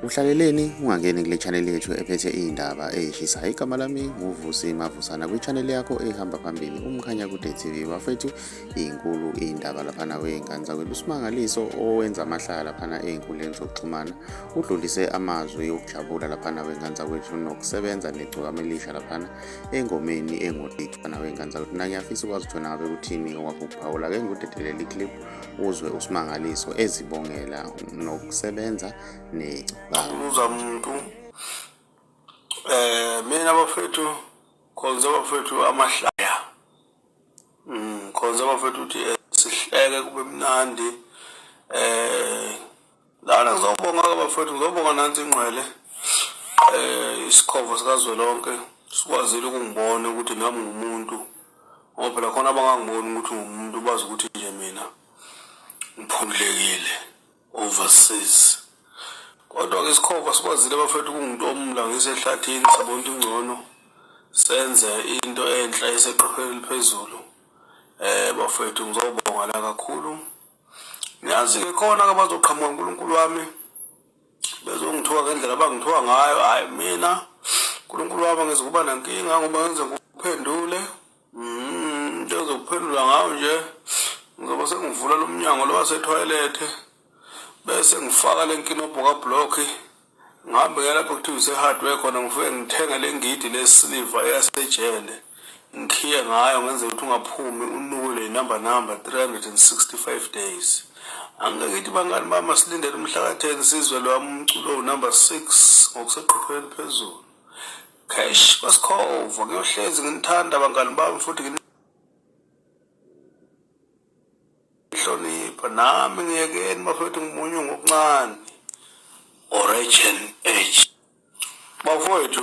Uhlaleleni ungangeni kule channel yethu ephethe izindaba ezishisayo. Igama lami nguVusi Mavusana kwi-channel yakho ehamba phambili umkhanya kude TV. Bafethu izinkulu izindaba laphana weingane zakwethu, usimangaliso owenza amahlaya laphana einkundleni zokuxhumana udlulise amazwi okujabula laphana weingane zakwethu nokusebenza negcokama elisha laphana engomeni ukuthi laphana weingane zakwethu. Ngiyafisa ukwazi ukuthi wena ngabe uthini okwakho ukuphawula. Ake ngikudedelele clip uzwe usimangaliso ezibongela nokusebenza uza umuntu mina bafethu khonza bafethu amahlaya khonza bafethu uthi sihleke kube mnandi lana ngizobonga bafethu, ngizobonga nansi ingqwele isikhova sikazwelonke sikwazile ukungibona ukuthi nami ngumuntu, ngoba phela khona abangangiboni ukuthi ngumuntu bazi ukuthi nje mina ngiphundlekile overseas. Kodwa ke isikhova sikwazile bafethu ukungimuntu omla ngisehlathini sabona ingcono senze into enhle eseqopheni eliphezulu. Bafethu ngizobonga la kakhulu. Ngiyazi ke khona ke bazoqhamuka uNkulunkulu wami bezongithuka ngendlela abangithuka ngayo. Hayi mina uNkulunkulu wami ngizokuba nankinga ngoba ngenze nguphendule into ezokuphendula ngayo nje. Ngizoba sengivula lo mnyango lo wasetoilet bese ngifaka lenkinobho kablock, ngihambe lapho kuthiwa ise-hardware khona ngifike ngithenga lengidi lesiliva eyasejele ngikhiye ngayo ngenze ukuthi ungaphumi unukule inamba 365 days. Angikithi bangani bami silindele umhla ka-10 sizwe lo umculo number 6 ngokuseqopheni phezulu. Cash kwasikhova ngiyohlezi nginithanda bangani bami futhi hlonipha nami ngiyekeni bafethu ngimunye ngokuncane origin age bafethu